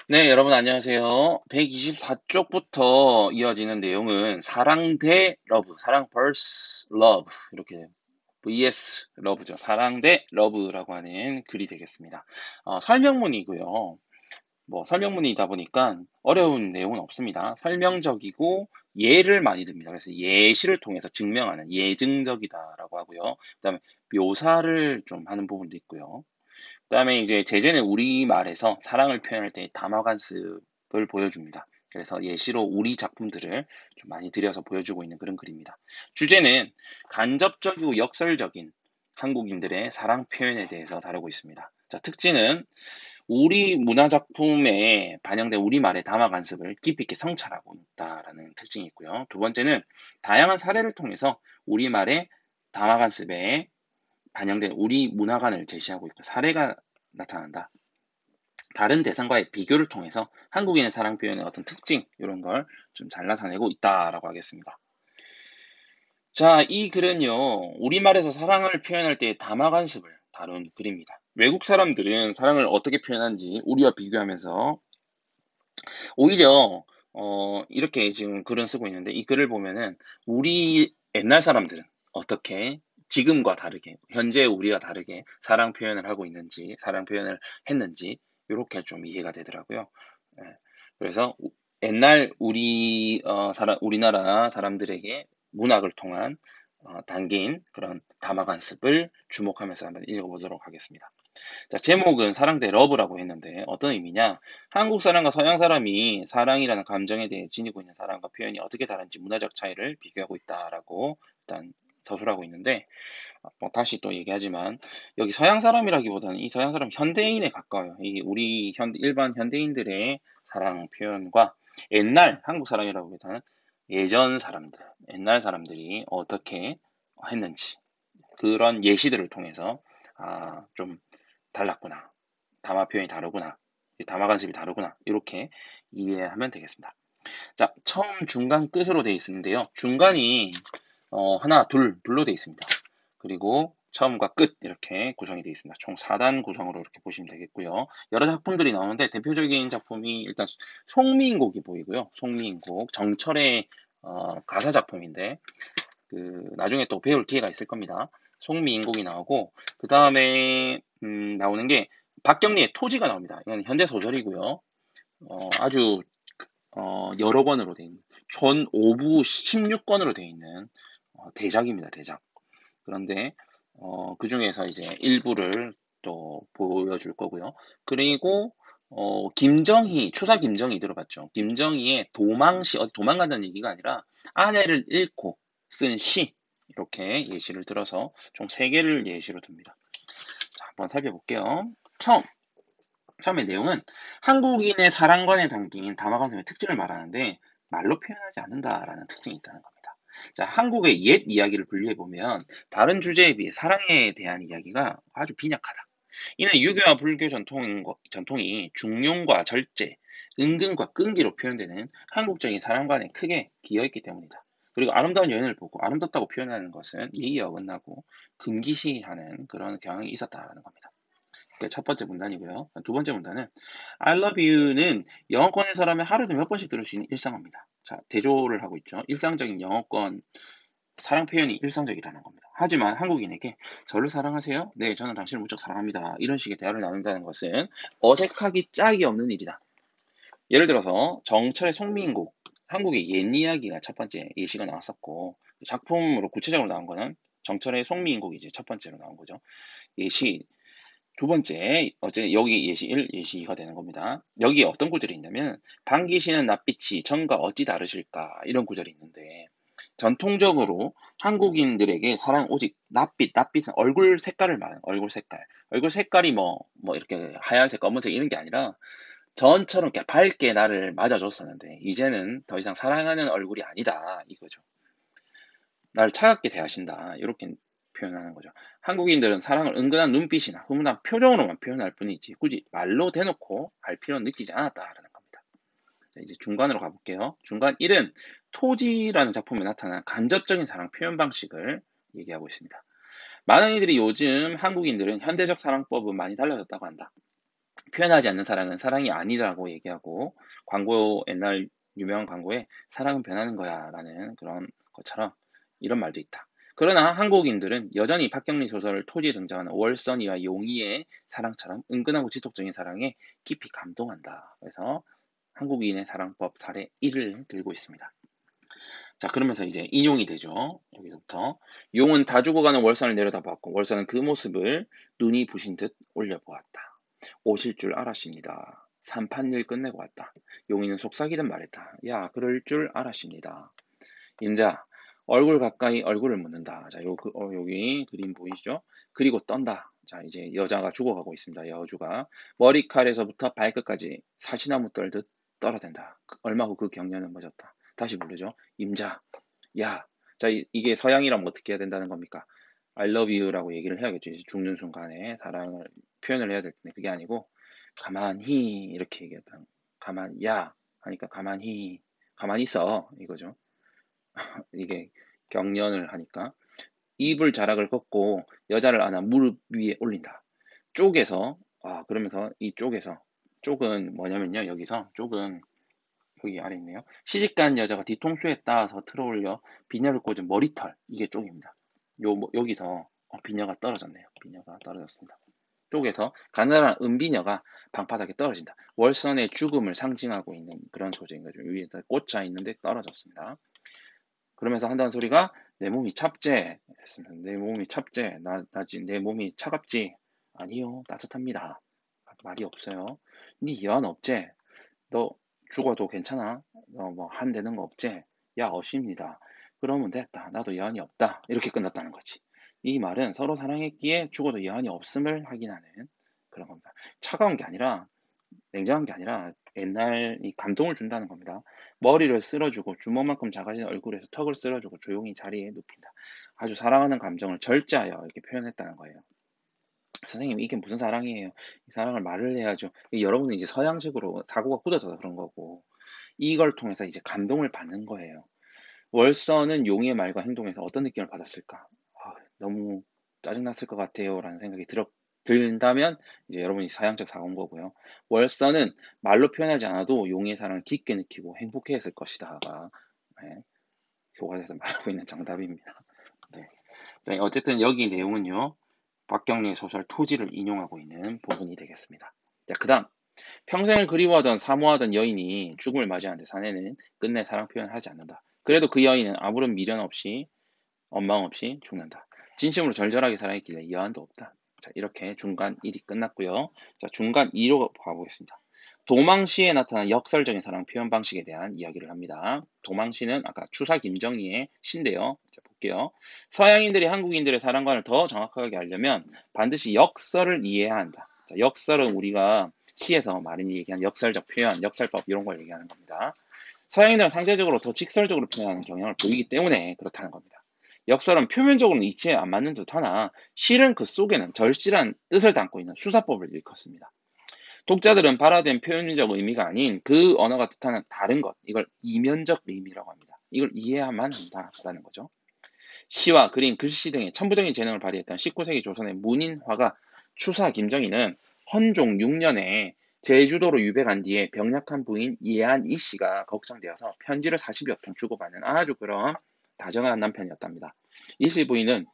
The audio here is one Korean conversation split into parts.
네, 여러분 안녕하세요. 124쪽부터 이어지는 내용은 사랑 대 러브, 사랑 vs love 이렇게 vs 러브죠. 사랑 대 러브라고 하는 글이 되겠습니다. 설명문이고요. 설명문이다 보니까 어려운 내용은 없습니다. 설명적이고 예를 많이 듭니다. 그래서 예시를 통해서 증명하는 예증적이다라고 하고요. 그다음에 묘사를 좀 하는 부분도 있고요. 그다음에 이제 제재는 우리말에서 사랑을 표현할 때 담화관습을 보여줍니다. 그래서 예시로 우리 작품들을 좀 많이 들여서 보여주고 있는 그런 글입니다. 주제는 간접적이고 역설적인 한국인들의 사랑 표현에 대해서 다루고 있습니다. 자, 특징은 우리 문화 작품에 반영된 우리말의 담화 관습을 깊이 있게 성찰하고 있다라는 특징이 있고요. 두 번째는 다양한 사례를 통해서 우리말의 담화 관습에 반영된 우리 문화관을 제시하고 있고 사례가 나타난다. 다른 대상과의 비교를 통해서 한국인의 사랑 표현의 어떤 특징 이런 걸 좀 잘 나타내고 있다라고 하겠습니다. 자, 이 글은요, 우리말에서 사랑을 표현할 때의 담화 관습을 다룬 글입니다. 외국 사람들은 사랑을 어떻게 표현하는지 우리와 비교하면서 오히려 이렇게 지금 글은 쓰고 있는데 이 글을 보면은 우리 옛날 사람들은 어떻게 지금과 다르게 현재 우리와 다르게 사랑 표현을 하고 있는지 사랑 표현을 했는지 이렇게 좀 이해가 되더라고요. 예. 그래서 옛날 우리나라 사람들에게 문학을 통한 담긴 그런 담화 관습을 주목하면서 한번 읽어보도록 하겠습니다. 자, 제목은 사랑 대 러브라고 했는데 어떤 의미냐? 한국 사람과 서양 사람이 사랑이라는 감정에 대해 지니고 있는 사랑과 표현이 어떻게 다른지 문화적 차이를 비교하고 있다라고 일단 서술하고 있는데 다시 또 얘기하지만 여기 서양 사람이라기보다는 이 서양 사람 현대인에 가까워요. 이 우리 일반 현대인들의 사랑 표현과 옛날 한국 사람이라기보다는 예전 사람들, 옛날 사람들이 어떻게 했는지 그런 예시들을 통해서 좀 달랐구나. 담화 표현이 다르구나. 담화 관습이 다르구나. 이렇게 이해하면 되겠습니다. 자, 처음, 중간, 끝으로 되어 있는데요. 중간이 하나, 둘로 되어 있습니다. 그리고 처음과 끝 이렇게 구성이 되어 있습니다. 총 4단 구성으로 이렇게 보시면 되겠고요. 여러 작품들이 나오는데 대표적인 작품이 일단 송미인곡이 보이고요. 송미인곡 정철의 가사 작품인데 나중에 또 배울 기회가 있을 겁니다. 송미인곡이 나오고 그 다음에 나오는 게 박경리의 토지가 나옵니다. 이건 현대 소설이고요. 아주 여러 권으로 되어 있는 전 5부 16권으로 되어 있는 대작입니다. 대작. 그런데 그 중에서 이제 일부를 또 보여줄 거고요. 그리고 김정희, 추사 김정희 들어봤죠? 김정희의 도망시, 어디 도망간다는 얘기가 아니라 아내를 잃고 쓴 시, 이렇게 예시를 들어서 총 3개를 예시로 듭니다. 자, 한번 살펴볼게요. 처음에 내용은 한국인의 사랑관에 담긴 담화관성의 특징을 말하는데 말로 표현하지 않는다라는 특징이 있다는 겁니다. 자, 한국의 옛 이야기를 분류해보면 다른 주제에 비해 사랑에 대한 이야기가 아주 빈약하다. 이는 유교와 불교 전통이 중용과 절제, 은근과 끈기로 표현되는 한국적인 사랑관에 크게 기여했기 때문이다. 그리고 아름다운 여인을 보고 아름답다고 표현하는 것은 예의에 어긋나고 금기시하는 그런 경향이 있었다라는 겁니다. 첫 번째 문단이고요. 두 번째 문단은 I love you는 영어권에서라면 하루에 몇 번씩 들을 수 있는 일상어입니다. 자, 대조를 하고 있죠. 일상적인 영어권 사랑 표현이 일상적이라는 겁니다. 하지만 한국인에게 저를 사랑하세요? 네, 저는 당신을 무척 사랑합니다. 이런 식의 대화를 나눈다는 것은 어색하기 짝이 없는 일이다. 예를 들어서 정철의 송미인곡, 한국의 옛 이야기가 첫 번째 예시가 나왔었고 작품으로 구체적으로 나온 거는 정철의 송미인곡이 이제 첫 번째로 나온 거죠. 예시 두 번째, 어제 여기 예시 1, 예시 2가 되는 겁니다. 여기 어떤 구절이 있냐면 반기시는 낯빛이 전과 어찌 다르실까 이런 구절이 있는데 전통적으로 한국인들에게 사랑 오직 낯빛은 얼굴 색깔을 말하는 얼굴 색깔. 얼굴 색깔이 뭐 이렇게 하얀색, 검은색 이런 게 아니라 전처럼 이렇게 밝게 나를 맞아줬었는데 이제는 더 이상 사랑하는 얼굴이 아니다 이거죠. 나를 차갑게 대하신다. 이렇게 표현하는 거죠. 한국인들은 사랑을 은근한 눈빛이나 흐뭇한 표정으로만 표현할 뿐이지 굳이 말로 대놓고 할 필요는 느끼지 않았다라는 겁니다. 자, 이제 중간으로 가볼게요. 중간 1은 토지라는 작품에 나타난 간접적인 사랑 표현 방식을 얘기하고 있습니다. 많은 이들이 요즘 한국인들은 현대적 사랑법은 많이 달라졌다고 한다. 표현하지 않는 사랑은 사랑이 아니라고 얘기하고 광고 옛날 유명한 광고에 사랑은 변하는 거야 라는 그런 것처럼 이런 말도 있다. 그러나 한국인들은 여전히 박경리 소설 토지에 등장하는 월선이와 용의의 사랑처럼 은근하고 지속적인 사랑에 깊이 감동한다. 그래서 한국인의 사랑법 사례 1을 들고 있습니다. 자, 그러면서 이제 인용이 되죠. 여기서부터. 용은 다 죽어가는 월선을 내려다봤고 월선은 그 모습을 눈이 부신 듯 올려보았다. 오실 줄 알았습니다. 삼판일 끝내고 왔다. 용이는 속삭이듯 말했다. 야, 그럴 줄 알았습니다. 임자, 얼굴 가까이 얼굴을 묻는다. 자, 여기 그림 보이시죠? 그리고 떤다. 자, 이제 여자가 죽어가고 있습니다. 여주가. 머리칼에서부터 발끝까지 사시나무 떨듯 떨어댄다. 얼마 후 그 경련은 멎었다. 다시 부르죠. 임자, 야. 자, 이게 서양이라면 어떻게 해야 된다는 겁니까? I love you라고 얘기를 해야겠죠. 이제 죽는 순간에 사랑을 표현을 해야 될 텐데 그게 아니고 가만히 이렇게 얘기했다. 가만, 야 하니까 가만히 있어 이거죠. 이게 경련을 하니까 이불 자락을 걷고 여자를 안아 무릎 위에 올린다. 쪽에서 그러면서 이 쪽은 뭐냐면요. 여기서 쪽은 여기 아래 있네요. 시집간 여자가 뒤통수에 따서 틀어올려 비녀를 꽂은 머리털 이게 쪽입니다. 여기서 비녀가 떨어졌네요. 비녀가 떨어졌습니다. 쪽에서 가느다란 은비녀가 방바닥에 떨어진다. 월선의 죽음을 상징하고 있는 그런 소재인 거죠. 위에다 꽂혀 있는데 떨어졌습니다. 그러면서 한다는 소리가 내 몸이 찹제 했습니다. 내 몸이 찹제 내 몸이 차갑지 아니요 따뜻합니다. 말이 없어요. 네 여한 없제 너 죽어도 괜찮아 너 뭐 한 되는 거 없제 야 어십니다. 그러면 됐다 나도 여한이 없다 이렇게 끝났다는 거지. 이 말은 서로 사랑했기에 죽어도 여한이 없음을 확인하는 그런 겁니다. 차가운 게 아니라 냉정한 게 아니라 옛날 이 감동을 준다는 겁니다. 머리를 쓸어주고 주먹만큼 작아진 얼굴에서 턱을 쓸어주고 조용히 자리에 눕힌다. 아주 사랑하는 감정을 절제하여 이렇게 표현했다는 거예요. 선생님, 이게 무슨 사랑이에요? 이 사랑을 말을 해야죠. 여러분은 이제 서양식으로 사고가 굳어져서 그런 거고, 이걸 통해서 이제 감동을 받는 거예요. 월서는 용의 말과 행동에서 어떤 느낌을 받았을까? 너무 짜증났을 것 같아요. 라는 생각이 든다면 이제 여러분이 사양적 사고인 거고요. 월서는 말로 표현하지 않아도 용의 사랑을 깊게 느끼고 행복해했을 것이다가 네, 교과서에서 말하고 있는 정답입니다. 네. 자, 어쨌든 여기 내용은요. 박경리의 소설 토지를 인용하고 있는 부분이 되겠습니다. 자, 그 다음 평생을 그리워하던 사모하던 여인이 죽음을 맞이하는데 사내는 끝내 사랑 표현하지 않는다. 그래도 그 여인은 아무런 미련 없이 원망 없이 죽는다. 진심으로 절절하게 사랑했길래 여한도 없다. 자, 이렇게 중간 1이 끝났고요. 자, 중간 2로 가보겠습니다. 도망시에 나타난 역설적인 사랑 표현 방식에 대한 이야기를 합니다. 도망시는 아까 추사 김정희의 시인데요. 자, 볼게요. 서양인들이 한국인들의 사랑관을 더 정확하게 알려면 반드시 역설을 이해해야 한다. 자, 역설은 우리가 시에서 많이 얘기한 역설적 표현, 역설법 이런 걸 얘기하는 겁니다. 서양인들은 상대적으로 더 직설적으로 표현하는 경향을 보이기 때문에 그렇다는 겁니다. 역설은 표면적으로는 이치에 안 맞는 듯 하나 실은 그 속에는 절실한 뜻을 담고 있는 수사법을 일컫습니다. 독자들은 발화된 표현적 의미가 아닌 그 언어가 뜻하는 다른 것, 이걸 이면적 의미라고 합니다. 이걸 이해해야만 한다라는 거죠. 시와 그림, 글씨 등의 천부적인 재능을 발휘했던 19세기 조선의 문인화가 추사 김정희는 헌종 6년에 제주도로 유배간 뒤에 병약한 부인 예안 이 씨가 걱정되어서 편지를 40여 통 주고받는 아주 그런 다정한 남편이었답니다. 이 씨 부인은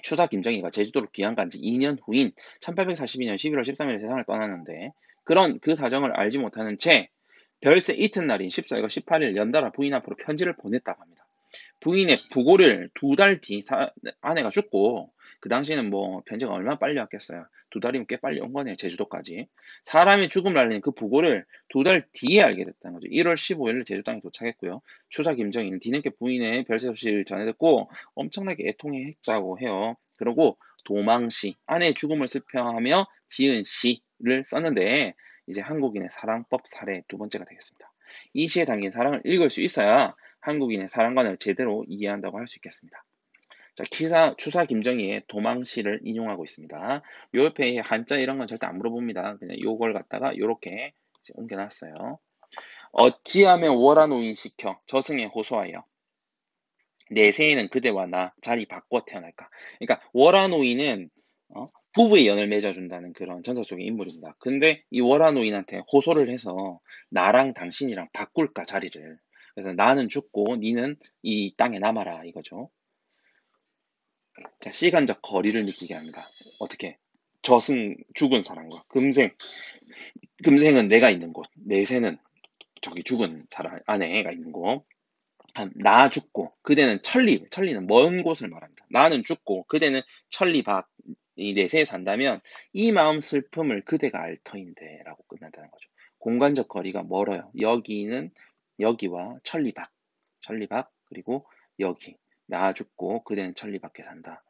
추사 김정희가 제주도로 귀환 간 지 2년 후인 1842년 11월 13일에 세상을 떠났는데 그런 그 사정을 알지 못하는 채 별세 이튿날인 14일과 18일 연달아 부인 앞으로 편지를 보냈다고 합니다. 부인의 부고를 2달 뒤 아내가 죽고 그 당시에는 뭐 편지가 얼마나 빨리 왔겠어요. 2달이면 꽤 빨리 온 거네요. 제주도까지. 사람이 죽음을 알리는 그 부고를 2달 뒤에 알게 됐다는 거죠. 1월 15일 제주 땅에 도착했고요. 추사 김정희는 뒤늦게 부인의 별세 소식을 전해 듣고 엄청나게 애통했다고 해요. 그리고 도망시, 아내의 죽음을 슬퍼하며 지은 시를 썼는데 이제 한국인의 사랑법 사례 두 번째가 되겠습니다. 이 시에 담긴 사랑을 읽을 수 있어야 한국인의 사랑관을 제대로 이해한다고 할 수 있겠습니다. 자, 추사 김정희의 도망시를 인용하고 있습니다. 요 옆에 한자 이런 건 절대 안 물어봅니다. 그냥 요걸 갖다가 요렇게 옮겨놨어요. 어찌하면 월화노인 시켜 저승에 호소하여 내세에는 그대와 나 자리 바꿔 태어날까. 그러니까 월화노인은 부부의 연을 맺어준다는 그런 전설 속의 인물입니다. 근데 이 월화 노인한테 호소를 해서 나랑 당신이랑 바꿀까 자리를. 그래서 나는 죽고 니는 이 땅에 남아라 이거죠. 자, 시간적 거리를 느끼게 합니다. 어떻게? 죽은 사람과 금생은 내가 있는 곳, 내세는 저기 죽은 사람 아내가 있는 곳. 나 죽고 그대는 천리는 먼 곳을 말합니다. 나는 죽고 그대는 천리 밖 이 내세에 산다면 이 마음 슬픔을 그대가 알 터인데라고 끝난다는 거죠. 공간적 거리가 멀어요. 여기는 여기와 천리 밖 그리고 여기 나 죽고 그대는 천리 밖에 산다.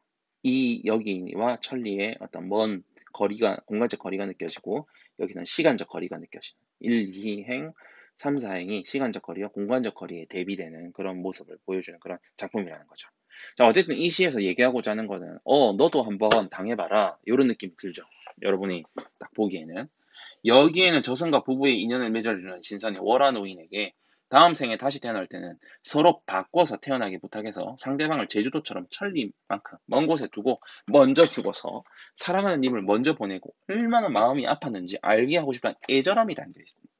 이 여기와 천리의 어떤 먼 거리가 공간적 거리가 느껴지고 여기는 시간적 거리가 느껴지는 1, 2행, 3, 4행이 시간적 거리와 공간적 거리에 대비되는 그런 모습을 보여주는 그런 작품이라는 거죠. 자, 어쨌든 이 시에서 얘기하고자 하는 거는 너도 한번 당해봐라 이런 느낌이 들죠. 여러분이 딱 보기에는 여기에는 저승과 부부의 인연을 맺어주는 신선의 월화 노인에게 다음 생에 다시 태어날 때는 서로 바꿔서 태어나게 부탁해서 상대방을 제주도처럼 천리만큼 먼 곳에 두고 먼저 죽어서 사랑하는 님을 먼저 보내고 얼마나 마음이 아팠는지 알게 하고 싶다는 애절함이 담겨 있습니다.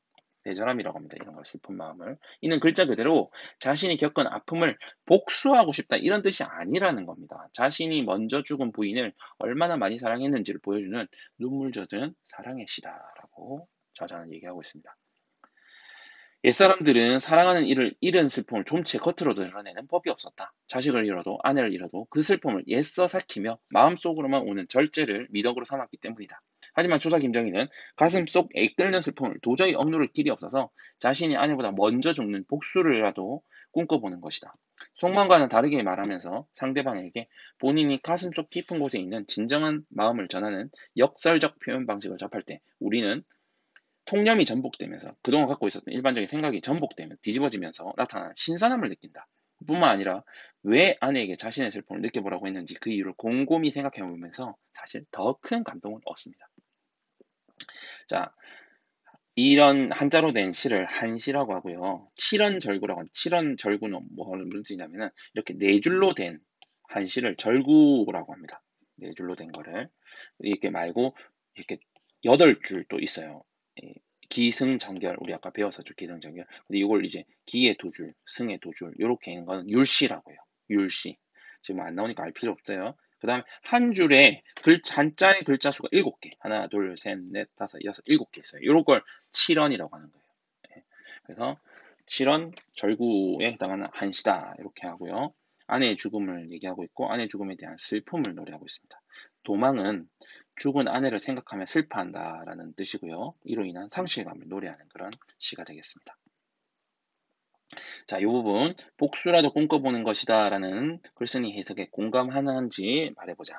애절함이라고 합니다. 이런 걸 슬픈 마음을. 이는 글자 그대로 자신이 겪은 아픔을 복수하고 싶다 이런 뜻이 아니라는 겁니다. 자신이 먼저 죽은 부인을 얼마나 많이 사랑했는지를 보여주는 눈물 젖은 사랑의 시다라고 저자는 얘기하고 있습니다. 옛사람들은 사랑하는 이를 잃은 슬픔을 좀체 겉으로 드러내는 법이 없었다. 자식을 잃어도 아내를 잃어도 그 슬픔을 애써 삭히며 마음속으로만 오는 절제를 미덕으로 삼았기 때문이다. 하지만 조사 김정희는 가슴속 애끓는 슬픔을 도저히 억누를 길이 없어서 자신이 아내보다 먼저 죽는 복수를라도 꿈꿔보는 것이다. 속마음과는 다르게 말하면서 상대방에게 본인이 가슴속 깊은 곳에 있는 진정한 마음을 전하는 역설적 표현 방식을 접할 때 우리는 통념이 전복되면서 그동안 갖고 있었던 일반적인 생각이 전복되면 뒤집어지면서 나타나는 신선함을 느낀다. 뿐만 아니라 왜 아내에게 자신의 슬픔을 느껴보라고 했는지 그 이유를 곰곰이 생각해 보면서 사실 더 큰 감동을 얻습니다. 자, 이런 한자로 된 시를 한시라고 하고요. 칠언절구라고 합니다. 칠언절구는 무슨 뜻이냐면은 이렇게 네 줄로 된 한시를 절구라고 합니다. 네 줄로 된 거를 이렇게 말고 이렇게 8줄도 있어요. 예, 기승전결 우리 아까 배웠었죠. 기승전결. 근데 이걸 이제 기의 두 줄, 승의 두 줄 이렇게 있는 거는 율시라고 해요. 율시. 지금 안 나오니까 알 필요 없어요. 그 다음에 한 줄에 한자의 글자 수가 7개. 하나, 둘, 셋, 넷, 다섯, 여섯, 7개 있어요. 이런 걸 칠언이라고 하는 거예요. 예. 그래서 칠언 절구에 해당하는 한시다. 이렇게 하고요. 아내의 죽음을 얘기하고 있고 아내의 죽음에 대한 슬픔을 노래하고 있습니다. 도망은 죽은 아내를 생각하며 슬퍼한다라는 뜻이고요. 이로 인한 상실감을 노래하는 그런 시가 되겠습니다. 자, 이 부분 복수라도 꿈꿔보는 것이다라는 글쓴이 해석에 공감하는지 말해보자.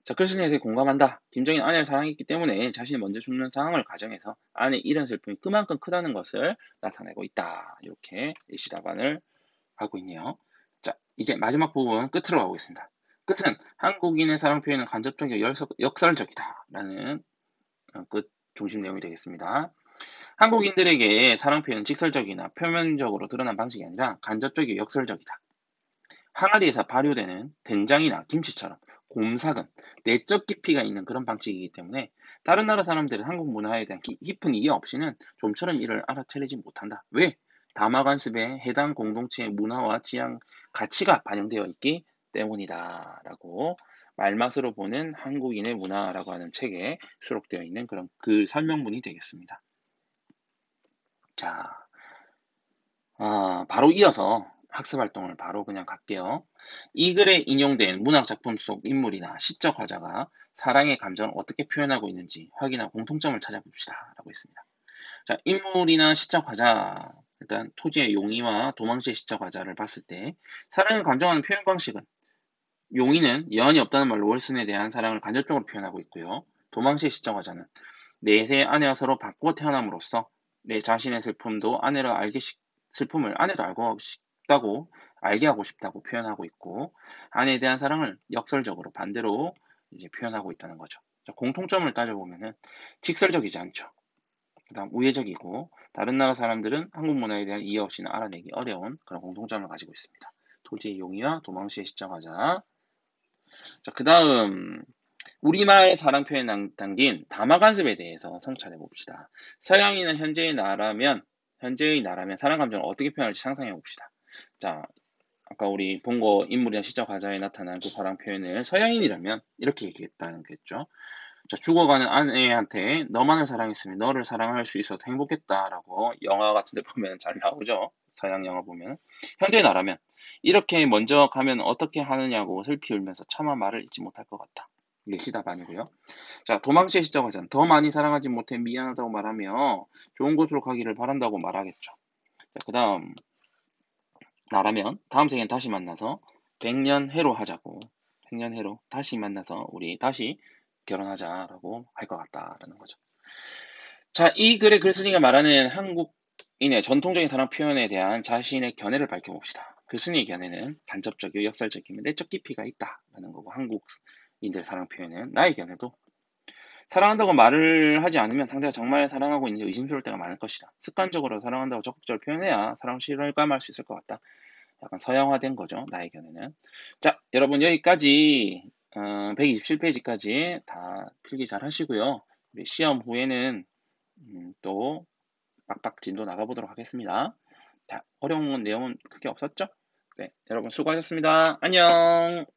자, 글쓴이 해석에 공감한다. 김정인 아내를 사랑했기 때문에 자신이 먼저 죽는 상황을 가정해서 아내 이런 슬픔이 그만큼 크다는 것을 나타내고 있다. 이렇게 일시다반을 하고 있네요. 자, 이제 마지막 부분 끝으로 가보겠습니다. 끝은 한국인의 사랑 표현은 간접적이고 역설적이다라는 끝 중심 내용이 되겠습니다. 한국인들에게 사랑 표현은 직설적이나 표면적으로 드러난 방식이 아니라 간접적이고 역설적이다. 항아리에서 발효되는 된장이나 김치처럼 곰삭은 내적 깊이가 있는 그런 방식이기 때문에 다른 나라 사람들은 한국 문화에 대한 깊은 이해 없이는 좀처럼 이를 알아차리지 못한다. 왜? 다마관습에 해당 공동체의 문화와 지향, 가치가 반영되어 있기 때문이다. 라고 말맛으로 보는 한국인의 문화라고 하는 책에 수록되어 있는 그런 그 설명문이 되겠습니다. 자, 바로 이어서 학습 활동을 바로 그냥 갈게요. 이 글에 인용된 문학 작품 속 인물이나 시적 화자가 사랑의 감정을 어떻게 표현하고 있는지 확인하고 공통점을 찾아봅시다. 라고 했습니다. 자, 인물이나 시적 화자, 일단 토지의 용의와 도망치의 시적 화자를 봤을 때 사랑을 감정하는 표현 방식은 용의는 여한이 없다는 말로 월순에 대한 사랑을 간접적으로 표현하고 있고요. 도망치의 시적 화자는 내세 아내와 서로 바꾸어 태어남으로써 내 자신의 슬픔을 아내도 알게 하고 싶다고 표현하고 있고 아내에 대한 사랑을 역설적으로 반대로 이제 표현하고 있다는 거죠. 자, 공통점을 따져보면은 직설적이지 않죠. 그다음 우회적이고 다른 나라 사람들은 한국 문화에 대한 이해 없이는 알아내기 어려운 그런 공통점을 가지고 있습니다. 토지의 용의와 도망치의 시적 화자. 자, 그다음 우리말 사랑 표현 담긴 담화관습에 대해서 성찰해 봅시다. 서양인은 현재의 나라면 사랑 감정을 어떻게 표현할지 상상해 봅시다. 자, 아까 우리 본 거 인물이나 시적 가사에 나타난 그 사랑 표현을 서양인이라면 이렇게 얘기했다는 거겠죠. 자, 죽어가는 아내한테 너만을 사랑했으면 너를 사랑할 수 있어서 행복했다라고 영화 같은 데 보면 잘 나오죠. 서양 영화 보면. 현재 나라면 이렇게 먼저 가면 어떻게 하느냐고 슬피 울면서 차마 말을 잇지 못할 것 같다. 이게 시답 아니고요. 자, 도망치의 시적 가사는 더 많이 사랑하지 못해 미안하다고 말하며 좋은 곳으로 가기를 바란다고 말하겠죠. 자, 그 다음 나라면 다음 생엔 다시 만나서 100년 해로 하자고 100년 해로 다시 만나서 우리 다시 결혼하자라고 할 것 같다라는 거죠. 자, 이 글의 글쓴이가 말하는 한국인의 전통적인 사랑 표현에 대한 자신의 견해를 밝혀봅시다. 글쓴이의 견해는 간접적이고 역설적이며 내적 깊이가 있다라는 거고 한국인들 사랑 표현은 나의 견해도 사랑한다고 말을 하지 않으면 상대가 정말 사랑하고 있는지 의심스러울 때가 많을 것이다. 습관적으로 사랑한다고 적극적으로 표현해야 사랑 실감할 수 있을 것 같다. 약간 서양화된 거죠. 나의 견해는. 자, 여러분 여기까지 127페이지까지 다 필기 잘 하시고요. 우리 시험 후에는 또 빡빡진도 나가보도록 하겠습니다. 자, 어려운 내용은 크게 없었죠? 네, 여러분 수고하셨습니다. 안녕!